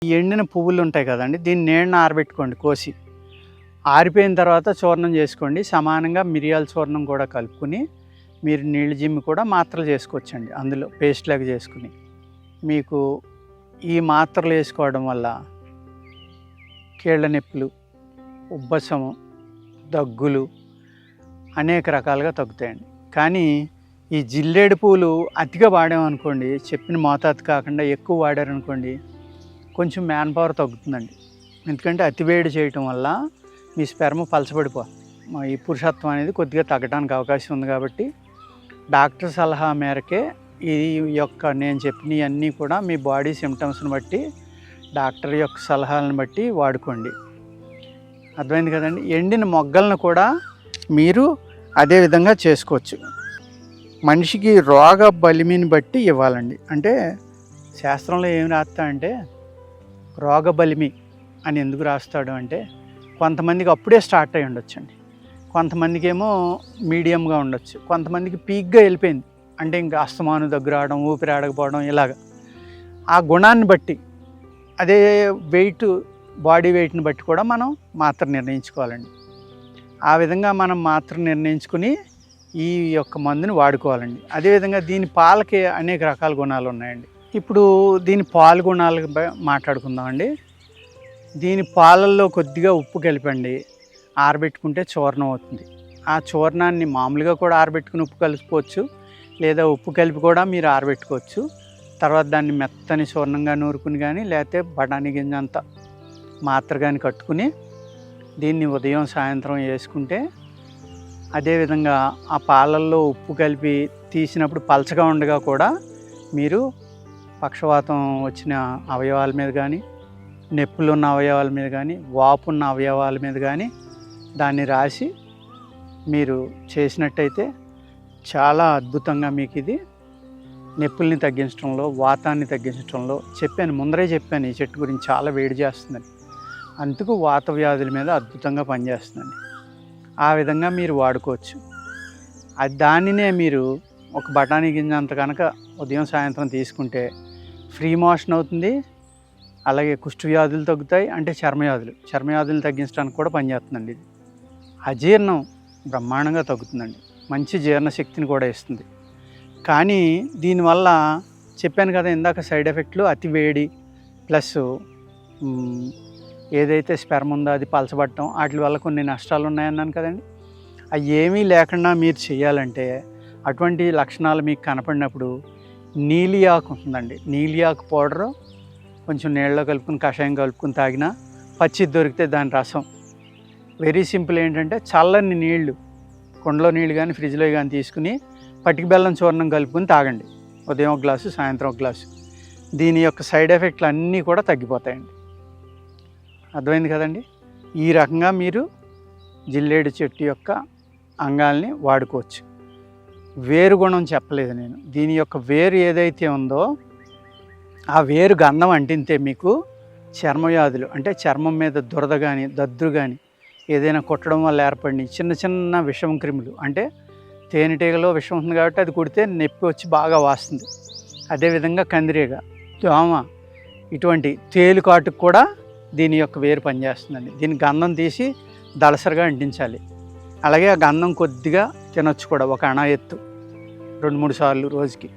ఈ ఎండిన పువ్వులు ఉంటాయి కదండి, దీన్ని నీడన ఆరబెట్టుకోండి కోసి. ఆరిపోయిన తర్వాత చూర్ణం చేసుకోండి. సమానంగా మిరియాల చూర్ణం కూడా కలుపుకుని మీరు నీళ్ళు జిమ్మి కూడా మాత్రలు చేసుకోవచ్చండి. అందులో పేస్ట్ లాగా చేసుకుని మీకు ఈ మాత్రలు వేసుకోవడం వల్ల కీళ్ళ నొప్పులు, ఉబ్బసము, దగ్గులు అనేక రకాలుగా తగ్గుతాయండి. కానీ ఈ జిల్లేడు పూలు అతిగా వాడామనుకోండి, చెప్పిన మోతాదు కాకుండా ఎక్కువ వాడారనుకోండి, కొంచెం మ్యాన్ పవర్ తగ్గుతుందండి. ఎందుకంటే అతివేడి చేయటం వల్ల మీ స్పెర్మ్ పలచబడిపోతుంది. ఈ పురుషత్వం అనేది కొద్దిగా తగ్గడానికి అవకాశం ఉంది. కాబట్టి డాక్టర్ సలహా మేరకే ఈ యొక్క నేను చెప్పినవన్నీ కూడా మీ బాడీ సిమ్టమ్స్ని బట్టి డాక్టర్ యొక్క సలహాలను బట్టి వాడుకోండి. అర్థమైంది కదండి. ఎండిన మొగ్గలను కూడా మీరు అదే విధంగా చేసుకోవచ్చు. మనిషికి రోగ బలిమిని బట్టి ఇవ్వాలండి. అంటే శాస్త్రంలో ఏమి రాస్తా అంటే రోగ బలిమి అని ఎందుకు రాస్తాడు అంటే, కొంతమందికి అప్పుడే స్టార్ట్ అయ్యి ఉండొచ్చండి, కొంతమందికి ఏమో మీడియంగా ఉండొచ్చు, కొంతమందికి పీక్గా వెళ్ళిపోయింది అంటే ఇంకా అస్తమాను దగ్గర రావడం, ఊపిరి ఆడకపోవడం, ఇలాగ ఆ గుణాన్ని బట్టి అదే వెయిట్, బాడీ వెయిట్ని బట్టి కూడా మనం మాత్ర నిర్ణయించుకోవాలండి. ఆ విధంగా మనం మాత్ర నిర్ణయించుకుని ఈ యొక్క మందుని వాడుకోవాలండి. అదేవిధంగా దీని పాలకి అనేక రకాల గుణాలు ఉన్నాయండి. ఇప్పుడు దీని పాలు గుణాలు మాట్లాడుకుందామండి. దీని పాలల్లో కొద్దిగా ఉప్పు కలిపండి, ఆరబెట్టుకుంటే చూర్ణం అవుతుంది. ఆ చూర్ణాన్ని మామూలుగా కూడా ఆరబెట్టుకుని ఉప్పు కలుపుకోవచ్చు, లేదా ఉప్పు కలిపి కూడా మీరు ఆరబెట్టుకోవచ్చు. తర్వాత దాన్ని మెత్తని చూర్ణంగా నూరుకుని కానీ, లేకపోతే బఠానీ గింజ అంతా మాత్ర కానీ కట్టుకుని దీన్ని ఉదయం సాయంత్రం వేసుకుంటే, అదేవిధంగా ఆ పాలల్లో ఉప్పు కలిపి తీసినప్పుడు పలచగా ఉండగా కూడా మీరు పక్షవాతం వచ్చిన అవయవాల మీద కానీ, నొప్పులు ఉన్న అవయవాల మీద కానీ, వాపు ఉన్న అవయవాల మీద కానీ దాన్ని రాసి మీరు చేసినట్టయితే చాలా అద్భుతంగా మీకు ఇది నొప్పుల్ని తగ్గించడంలో, వాతాన్ని తగ్గించడంలో ముందరే చెప్పాను ఈ చెట్టు గురించి చాలా వేడి చేస్తుందని. అందుకు వాత వ్యాధుల మీద అద్భుతంగా పనిచేస్తుందండి. ఆ విధంగా మీరు వాడుకోవచ్చు. దానినే మీరు ఒక బఠానీ గింజ అంత కనుక ఉదయం సాయంత్రం తీసుకుంటే ఫ్రీ మోషన్ అవుతుంది. అలాగే కుష్టు వ్యాధులు తగ్గుతాయి, అంటే చర్మవ్యాధులు తగ్గించడానికి కూడా పనిచేస్తుందండి. ఇది అజీర్ణం బ్రహ్మాండంగా తగ్గుతుందండి, మంచి జీర్ణశక్తిని కూడా ఇస్తుంది. కానీ దీనివల్ల చెప్పాను కదా ఇందాక సైడ్ ఎఫెక్ట్లు, అతి వేడి ప్లస్ ఏదైతే స్పెర్మ్ ఉందో అది పలచబడటం, వాటి వల్ల కొన్ని నష్టాలు ఉన్నాయన్నాను కదండి. అవి ఏమీ లేకుండా మీరు చేయాలంటే, అటువంటి లక్షణాలు మీకు కనపడినప్పుడు నీలి ఆకు ఉంటుందండి, నీలి ఆకు పౌడరు కొంచెం నీళ్ళలో కలుపుకుని కషాయం కలుపుకుని తాగినా, పచ్చిది దొరికితే దాని రసం, వెరీ సింపుల్. ఏంటంటే చల్లని నీళ్లు, కుండలో నీళ్ళు కానీ ఫ్రిడ్జ్లో కానీ తీసుకుని పటిక బెల్లం చూర్ణం కలుపుకుని తాగండి. ఉదయం ఒక గ్లాసు, సాయంత్రం ఒక గ్లాసు. దీని యొక్క సైడ్ ఎఫెక్ట్లు అన్నీ కూడా తగ్గిపోతాయండి. అర్థమైంది కదండి. ఈ రకంగా మీరు జిల్లేడు చెట్టు యొక్క అంగాల్ని వాడుకోవచ్చు. వేరు గుణం చెప్పలేదు నేను. దీని యొక్క వేరు ఏదైతే ఉందో ఆ వేరు గంధం అంటింతే మీకు చర్మవ్యాధులు, అంటే చర్మం మీద దురద కానీ, దద్దురు కానీ, ఏదైనా కుట్టడం వల్ల ఏర్పడిన చిన్న చిన్న విషం క్రిములు, అంటే తేనెటీగలో విషం ఉంది కాబట్టి అది కుడితే నొప్పి వచ్చి బాగా వాస్తుంది. అదేవిధంగా కందిరీగ, దోమ, ఇటువంటి తేలుకాటుకు కూడా దీని యొక్క వేరు పనిచేస్తుందండి. దీని గంధం తీసి దళసరిగా అంటించాలి. అలాగే ఆ గంధం కొద్దిగా తినొచ్చు కూడా, ఒక అణ ఎత్తు 2-3 సార్లు రోజుకి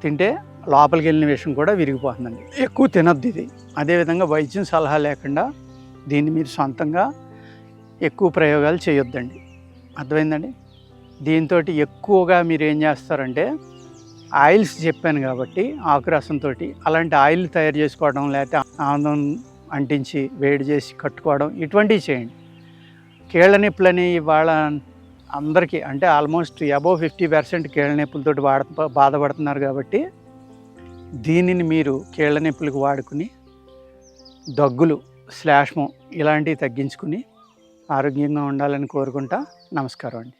తింటే లోపలికి వెళ్ళిన విషయం కూడా విరిగిపోతుందండి. ఎక్కువ తినొద్దు ఇది. అదేవిధంగా వైద్యం సలహా లేకుండా దీన్ని మీరు సొంతంగా ఎక్కువ ప్రయోగాలు చేయొద్దండి. అర్థమైందండి. దీంతో ఎక్కువగా మీరు ఏం చేస్తారంటే, ఆయిల్స్ చెప్పాను కాబట్టి ఆకురసంతో అలాంటి ఆయిల్ తయారు చేసుకోవడం, లేకపోతే ఆనందం అంటించి వేడి చేసి కట్టుకోవడం, ఇటువంటివి చేయండి. కీళ్ళ నొప్పులని ఇవాళ అందరికీ, అంటే ఆల్మోస్ట్ అబోవ్ 50% కీళ్ళ నొప్పులతో బాధపడుతున్నారు. కాబట్టి దీనిని మీరు కీళ్ళ నొప్పులకు వాడుకుని దగ్గులు, శ్లేష్మం ఇలాంటివి తగ్గించుకుని ఆరోగ్యంగా ఉండాలని కోరుకుంటా. నమస్కారం అండి.